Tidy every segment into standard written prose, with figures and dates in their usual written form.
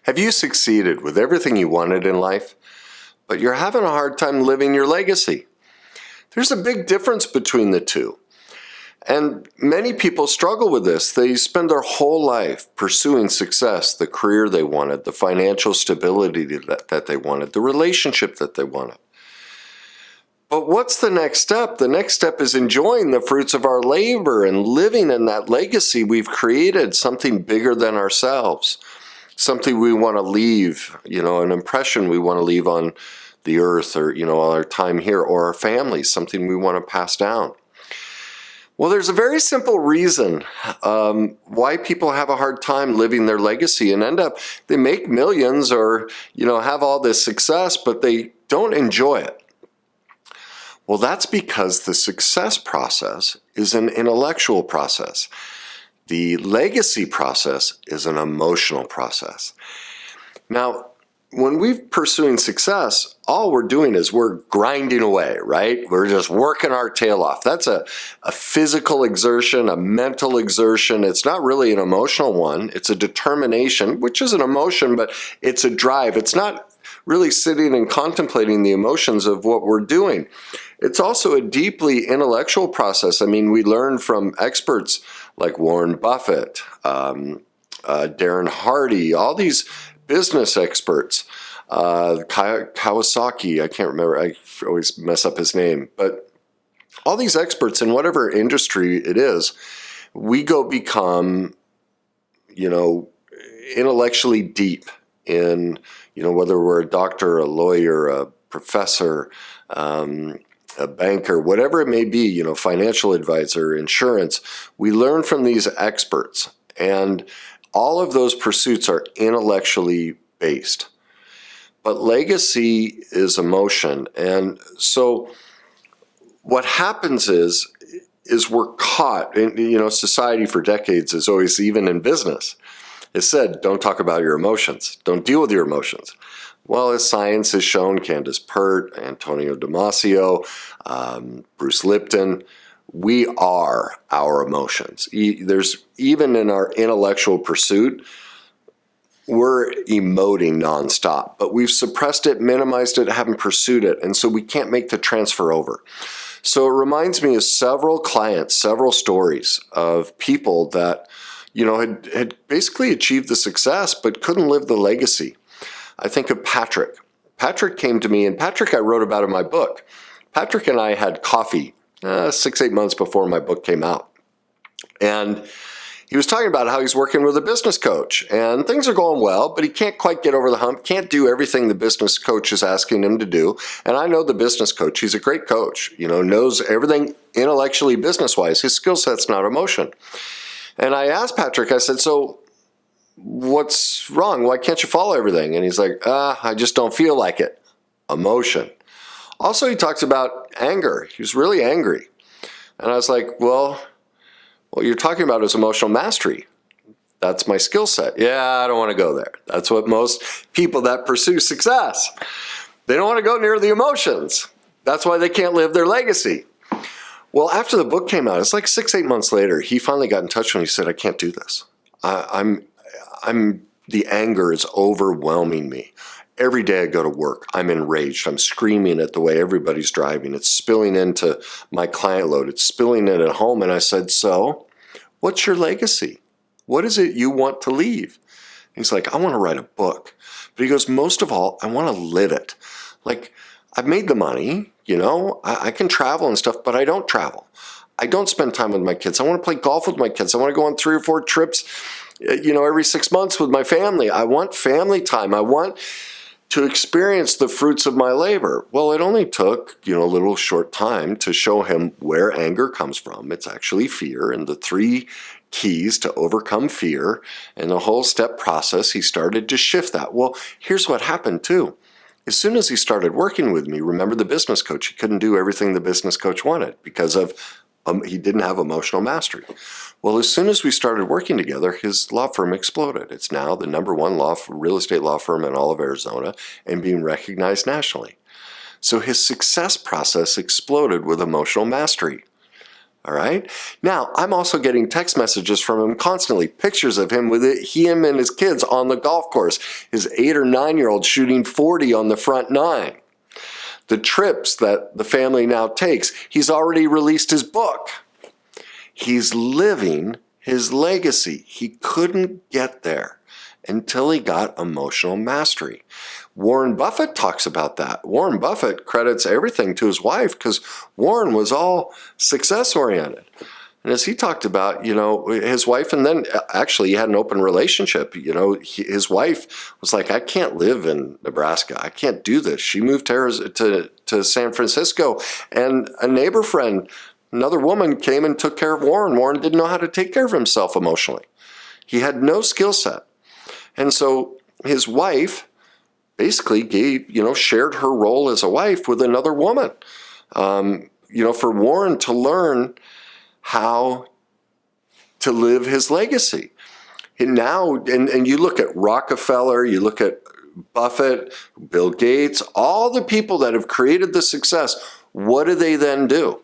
Have you succeeded with everything you wanted in life, but you're having a hard time living your legacy? There's a big difference between the two. And many people struggle with this. They spend their whole life pursuing success, the career they wanted, the financial stability that they wanted, the relationship that they wanted. But what's the next step? The next step is enjoying the fruits of our labor and living in that legacy we've created, something bigger than ourselves, something we want to leave, an impression we want to leave on the earth or, our time here, or our families, something we want to pass down. Well, there's a very simple reason why people have a hard time living their legacy and they make millions or, have all this success, but they don't enjoy it. Well, that's because the success process is an intellectual process. The legacy process is an emotional process. Now, when we're pursuing success, all we're doing is we're grinding away, right? We're just working our tail off. That's a physical exertion, a mental exertion. It's not really an emotional one. It's a determination, which is an emotion, but it's a drive. It's not really sitting and contemplating the emotions of what we're doing. It's also a deeply intellectual process. I mean, we learn from experts like Warren Buffett, Darren Hardy, all these business experts, Kawasaki, I can't remember, I always mess up his name, but all these experts in whatever industry it is, we go become, intellectually deep in, whether we're a doctor, a lawyer, a professor, a banker, whatever it may be, financial advisor, insurance, we learn from these experts. And all of those pursuits are intellectually based. But legacy is emotion. And so what happens is we're caught, in, society for decades has always, even in business, has said, don't talk about your emotions. Don't deal with your emotions. Well, as science has shown, Candace Pert, Antonio Damasio, Bruce Lipton, we are our emotions. There's even in our intellectual pursuit, we're emoting nonstop, but we've suppressed it, minimized it, haven't pursued it, and so we can't make the transfer over. So it reminds me of several clients, several stories of people that, had basically achieved the success but couldn't live the legacy. I think of Patrick. Patrick came to me, and Patrick I wrote about in my book. Patrick and I had coffee 6-8 months before my book came out. And he was talking about how he's working with a business coach and things are going well, but he can't quite get over the hump, can't do everything the business coach is asking him to do. And I know the business coach, he's a great coach, knows everything intellectually business-wise. His skill set's not emotion. And I asked Patrick, I said, so what's wrong? Why can't you follow everything? And he's like, I just don't feel like it. Emotion. Also, he talks about anger. He was really angry. And I was like, well, what you're talking about is emotional mastery. That's my skill set. Yeah, I don't want to go there. That's what most people that pursue success, they don't want to go near the emotions. That's why they can't live their legacy. Well, after the book came out, it's like 6-8 months later, he finally got in touch with me. He said, I can't do this. The anger is overwhelming me. Every day I go to work, I'm enraged. I'm screaming at the way everybody's driving. It's spilling into my client load. It's spilling in at home. And I said, so what's your legacy? What is it you want to leave? He's like, I want to write a book. But he goes, most of all, I want to live it. Like, I've made the money, I can travel and stuff, but I don't travel. I don't spend time with my kids. I want to play golf with my kids. I want to go on 3 or 4 trips, every 6 months with my family. I want family time. I want to experience the fruits of my labor. Well, it only took, a little short time to show him where anger comes from. It's actually fear, and the 3 keys to overcome fear and the whole step process, he started to shift that. Well, here's what happened too. As soon as he started working with me, remember the business coach, he couldn't do everything the business coach wanted because of he didn't have emotional mastery. Well, as soon as we started working together, his law firm exploded. It's now the #1 real estate law firm in all of Arizona and being recognized nationally. So his success process exploded with emotional mastery. All right. Now, I'm also getting text messages from him constantly, pictures of him with him and his kids on the golf course, his 8 or 9-year-old shooting 40 on the front nine. The trips that the family now takes, he's already released his book. He's living his legacy. He couldn't get there until he got emotional mastery. Warren Buffett talks about that. Warren Buffett credits everything to his wife because Warren was all success-oriented. And as he talked about, his wife, and then actually he had an open relationship. His wife was like, I can't live in Nebraska. I can't do this. She moved to San Francisco, and a neighbor friend, another woman, came and took care of Warren. Warren didn't know how to take care of himself emotionally. He had no skill set. And so his wife basically shared her role as a wife with another woman. For Warren to learn how to live his legacy. And now, and you look at Rockefeller, you look at Buffett, Bill Gates, all the people that have created the success, what do they then do?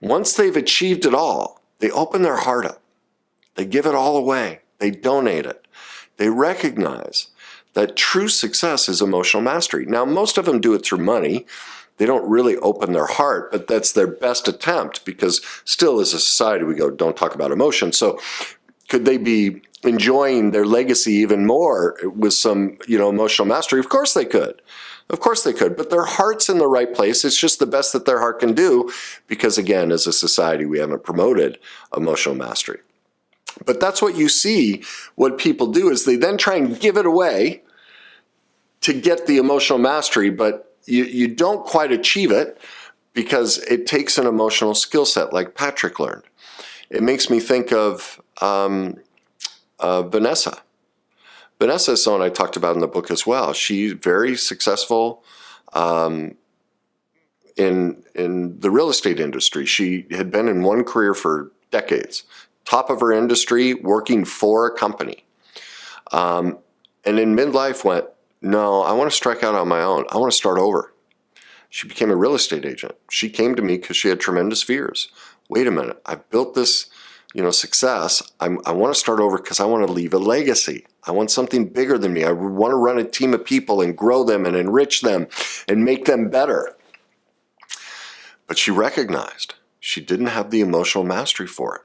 Once they've achieved it all, they open their heart up. They give it all away. They donate it. They recognize that true success is emotional mastery. Now, most of them do it through money. They don't really open their heart, but that's their best attempt because still as a society we go, don't talk about emotion. So could they be enjoying their legacy even more with some, emotional mastery? Of course they could. Of course they could, but their heart's in the right place. It's just the best that their heart can do because, again, as a society, we haven't promoted emotional mastery. But that's what you see. What people do is they then try and give it away to get the emotional mastery, but you don't quite achieve it because it takes an emotional skill set like Patrick learned. It makes me think of Vanessa. Vanessa is someone I talked about in the book as well. She's very successful in the real estate industry. She had been in one career for decades, top of her industry, working for a company. And in midlife went, no, I want to strike out on my own. I want to start over. She became a real estate agent. She came to me because she had tremendous fears. Wait a minute, I've built this, success. I want to start over because I want to leave a legacy. I want something bigger than me. I want to run a team of people and grow them and enrich them and make them better. But she recognized she didn't have the emotional mastery for it.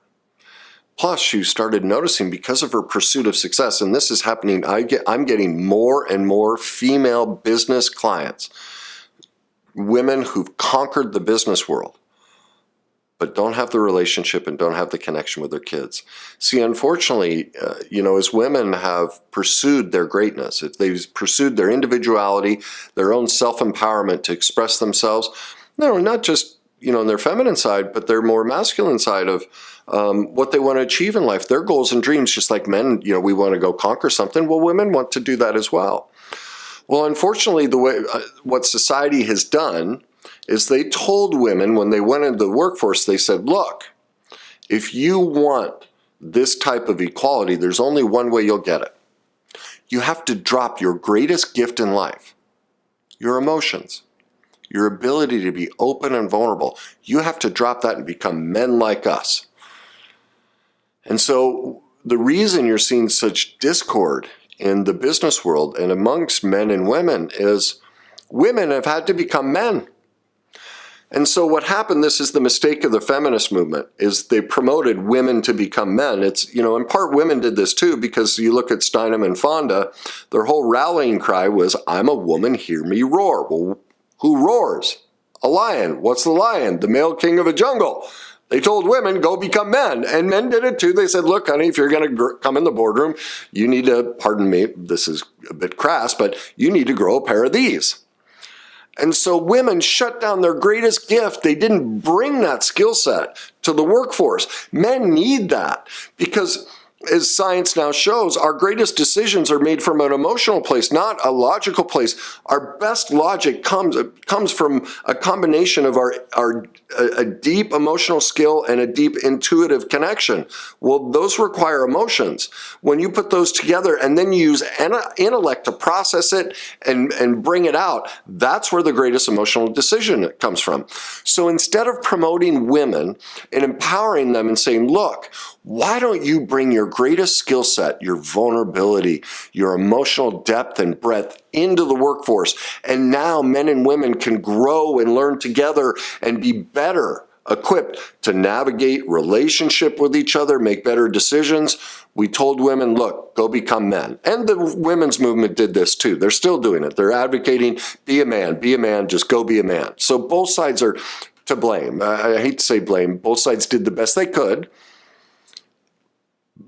Plus, she started noticing because of her pursuit of success, and this is happening, I'm getting more and more female business clients, women who've conquered the business world, but don't have the relationship and don't have the connection with their kids. See, unfortunately, as women have pursued their greatness, if they've pursued their individuality, their own self-empowerment to express themselves, not just in their feminine side, but their more masculine side of what they want to achieve in life, their goals and dreams, just like men, we want to go conquer something. Well, women want to do that as well. Well, unfortunately, the way what society has done is they told women when they went into the workforce, they said, look, if you want this type of equality, there's only one way you'll get it. You have to drop your greatest gift in life, your emotions. Your ability to be open and vulnerable. You have to drop that and become men like us. And so the reason you're seeing such discord in the business world and amongst men and women is women have had to become men. And so what happened, this is the mistake of the feminist movement, is they promoted women to become men. It's, in part women did this too, because you look at Steinem and Fonda, their whole rallying cry was, I'm a woman, hear me roar. Well, who roars? A lion. What's the lion? The male king of a jungle. They told women, go become men. And men did it too. They said, look, honey, if you're going to come in the boardroom, you need to, pardon me, this is a bit crass, but you need to grow a pair of these. And so women shut down their greatest gift. They didn't bring that skill set to the workforce. Men need that because as science now shows, our greatest decisions are made from an emotional place, not a logical place. Our best logic comes from a combination of a deep emotional skill and a deep intuitive connection. Well, those require emotions. When you put those together and then you use intellect to process it and bring it out, that's where the greatest emotional decision comes from. So instead of promoting women and empowering them and saying, look, why don't you bring your greatest skill set, your vulnerability, your emotional depth and breadth into the workforce, and now men and women can grow and learn together and be better equipped to navigate relationship with each other, make better decisions. We told women, look, go become men. And the women's movement did this too. They're still doing it. They're advocating, be a man, just go be a man. So both sides are to blame. I hate to say blame. Both sides did the best they could.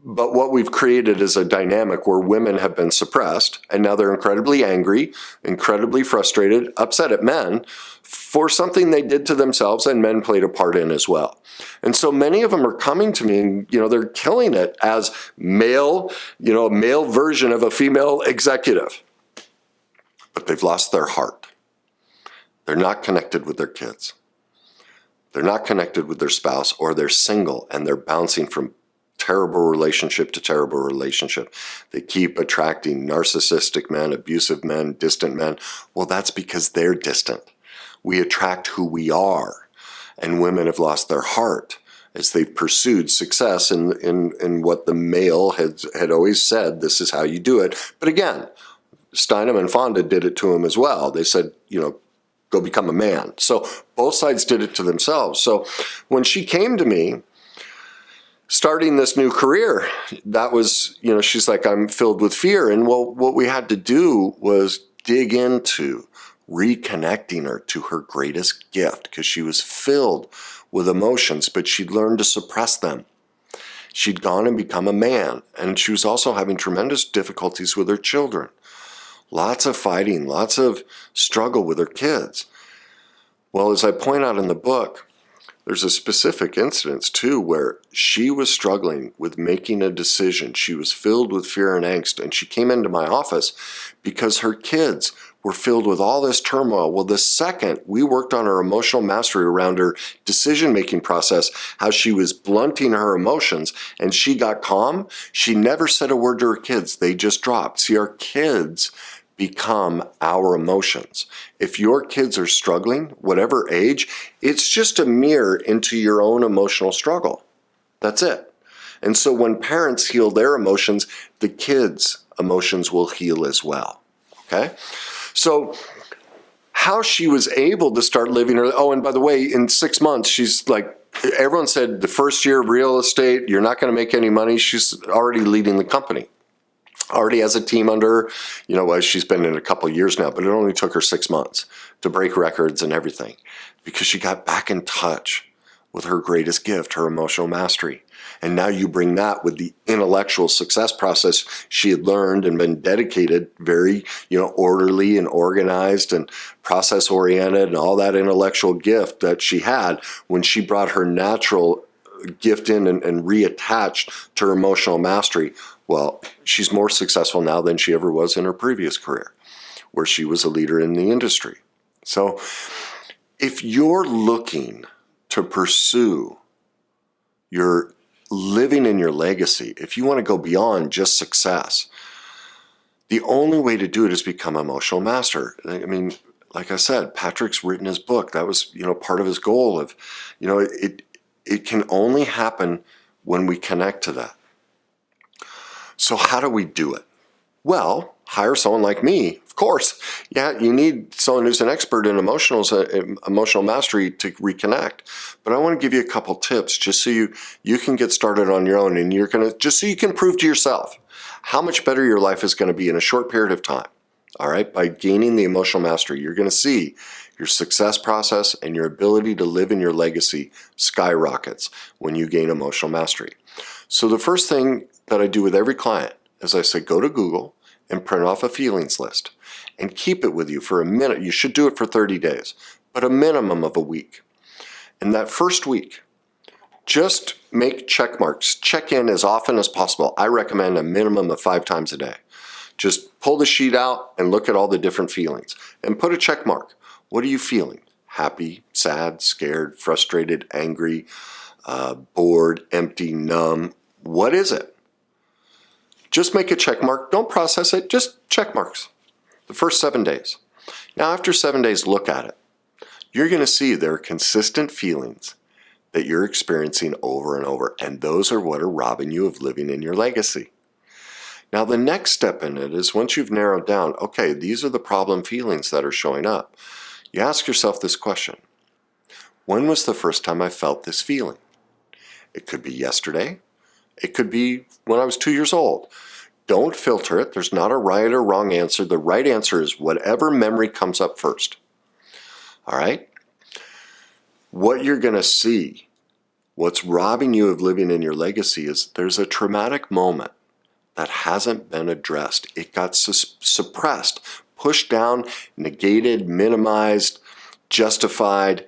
But what we've created is a dynamic where women have been suppressed, and now they're incredibly angry, incredibly frustrated, upset at men for something they did to themselves, and men played a part in as well. And so many of them are coming to me and, they're killing it as male, a male version of a female executive. But they've lost their heart. They're not connected with their kids. They're not connected with their spouse, or they're single and they're bouncing from terrible relationship to terrible relationship. They keep attracting narcissistic men, abusive men, distant men. Well, that's because they're distant. We attract who we are. And women have lost their heart as they've pursued success in what the male had always said, this is how you do it. But again, Steinem and Fonda did it to him as well. They said, go become a man. So both sides did it to themselves. So when she came to me, starting this new career, that was, she's like, I'm filled with fear. And well, what we had to do was dig into reconnecting her to her greatest gift, because she was filled with emotions, but she'd learned to suppress them. She'd gone and become a man, and she was also having tremendous difficulties with her children. Lots of fighting, lots of struggle with her kids. Well, as I point out in the book, there's a specific instance, too, where she was struggling with making a decision. She was filled with fear and angst, and she came into my office because her kids were filled with all this turmoil. Well, the second we worked on her emotional mastery around her decision-making process, how she was blunting her emotions, and she got calm, she never said a word to her kids. They just dropped. See, our kids become our emotions. If your kids are struggling, whatever age, it's just a mirror into your own emotional struggle. That's it. And so when parents heal their emotions, the kids' emotions will heal as well. Okay? So how she was able to start living her, and by the way, in 6 months, she's like, everyone said the first year of real estate, you're not going to make any money. She's already leading the company. Already has a team under her. She's been in a couple of years now, but it only took her 6 months to break records and everything, because she got back in touch with her greatest gift, her emotional mastery. And now you bring that with the intellectual success process she had learned and been dedicated, very, orderly and organized and process oriented, and all that intellectual gift that she had when she brought her natural gift in and reattached to her emotional mastery. Well, she's more successful now than she ever was in her previous career, where she was a leader in the industry. So if you're looking to pursue your living in your legacy, if you want to go beyond just success, the only way to do it is become an emotional master. I mean, like I said, Patrick's written his book. That was, part of his goal of, it can only happen when we connect to that. So how do we do it? Well, hire someone like me. Of course, yeah, you need someone who's an expert in emotional mastery to reconnect. But I want to give you a couple tips just so you can get started on your own, and just so you can prove to yourself how much better your life is going to be in a short period of time. All right, by gaining the emotional mastery, you're going to see your success process and your ability to live in your legacy skyrockets when you gain emotional mastery. So the first thing that I do with every client is I say, go to Google and print off a feelings list and keep it with you for a minute. You should do it for 30 days, but a minimum of a week. And that first week, just make check marks. Check in as often as possible. I recommend a minimum of 5 times a day. Just pull the sheet out and look at all the different feelings and put a check mark. What are you feeling? Happy, sad, scared, frustrated, angry, bored, empty, numb? What is it? Just make a check mark. Don't process it. Just check marks. The first 7 days. Now, after 7 days, look at it. You're going to see there are consistent feelings that you're experiencing over and over, and those are what are robbing you of living in your legacy. Now, the next step in it is once you've narrowed down, okay, these are the problem feelings that are showing up. You ask yourself this question. When was the first time I felt this feeling? It could be yesterday. It could be when I was 2 years old. Don't filter it. There's not a right or wrong answer. The right answer is whatever memory comes up first. All right? What you're going to see, what's robbing you of living in your legacy is there's a traumatic moment that hasn't been addressed. It got suppressed, pushed down, negated, minimized, justified,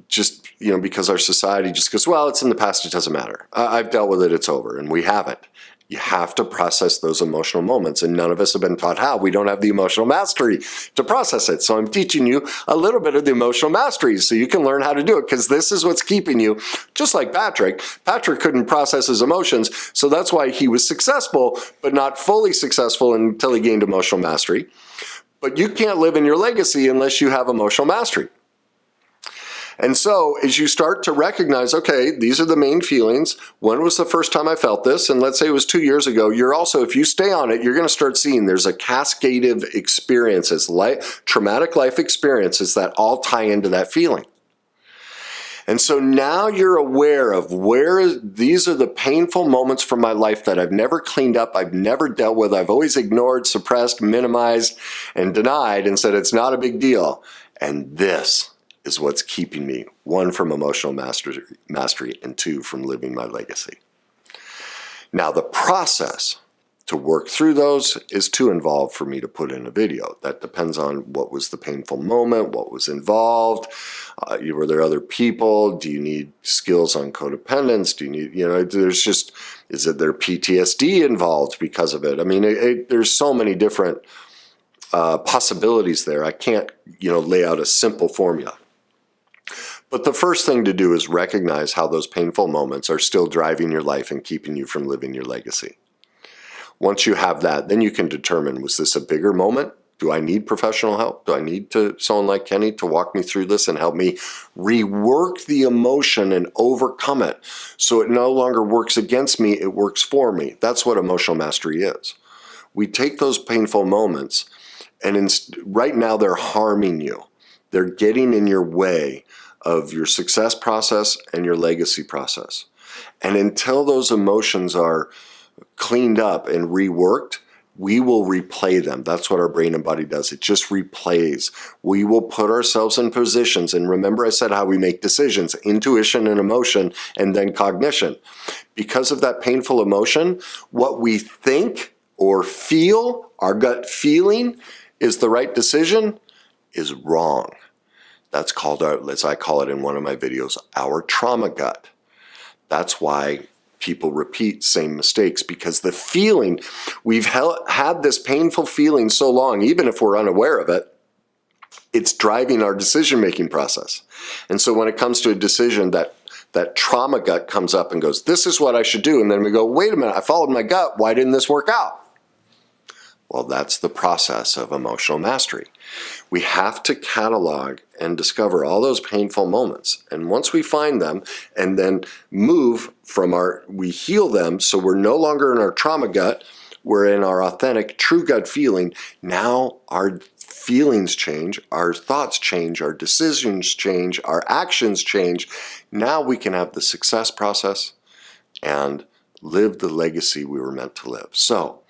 just, because our society just goes, well, it's in the past, it doesn't matter. I've dealt with it, it's over, and we haven't. You have to process those emotional moments, and none of us have been taught how. We don't have the emotional mastery to process it. So I'm teaching you a little bit of the emotional mastery so you can learn how to do it, because this is what's keeping you, just like Patrick. Patrick couldn't process his emotions, so that's why he was successful, but not fully successful until he gained emotional mastery. But you can't live in your legacy unless you have emotional mastery. And so as you start to recognize, okay, these are the main feelings. When was the first time I felt this? And let's say it was 2 years ago. You're also, if you stay on it, you're going to start seeing there's a cascade of experiences, traumatic life experiences that all tie into that feeling. And so now you're aware of where these are the painful moments from my life that I've never cleaned up, I've never dealt with, I've always ignored, suppressed, minimized, and denied and said it's not a big deal. And this is what's keeping me, 1, from emotional mastery, and 2, from living my legacy. Now, the process to work through those is too involved for me to put in a video. That depends on what was the painful moment, what was involved, were there other people, do you need skills on codependence, do you need, there's just, is it there PTSD involved because of it? I mean, there's so many different possibilities there. I can't, lay out a simple formula. But the first thing to do is recognize how those painful moments are still driving your life and keeping you from living your legacy. Once you have that, then you can determine, was this a bigger moment? Do I need professional help? Do I need someone like Kenny to walk me through this and help me rework the emotion and overcome it so it no longer works against me, it works for me? That's what emotional mastery is. We take those painful moments and right now they're harming you. They're getting in your way of your success process and your legacy process. And until those emotions are cleaned up and reworked, we will replay them. That's what our brain and body does. It just replays. We will put ourselves in positions. And remember I said how we make decisions, intuition and emotion, and then cognition. Because of that painful emotion, what we think or feel, our gut feeling, is the right decision is wrong. That's called, as I call it in one of my videos, our trauma gut. That's why people repeat same mistakes, because the feeling, we've had this painful feeling so long, even if we're unaware of it, it's driving our decision-making process. And so when it comes to a decision, that trauma gut comes up and goes, this is what I should do. And then we go, wait a minute, I followed my gut. Why didn't this work out? Well, that's the process of emotional mastery. We have to catalog and discover all those painful moments. And once we find them and then move from we heal them so we're no longer in our trauma gut, we're in our authentic, true gut feeling. Now our feelings change, our thoughts change, our decisions change, our actions change. Now we can have the success process and live the legacy we were meant to live. So,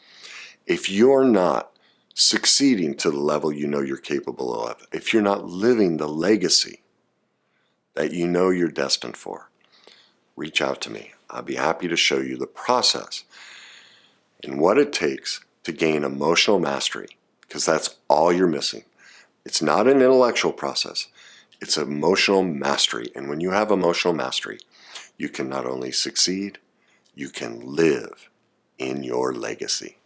if you're not succeeding to the level you know you're capable of, if you're not living the legacy that you know you're destined for, reach out to me. I'll be happy to show you the process and what it takes to gain emotional mastery, because that's all you're missing. It's not an intellectual process. It's emotional mastery. And when you have emotional mastery, you can not only succeed, you can live in your legacy.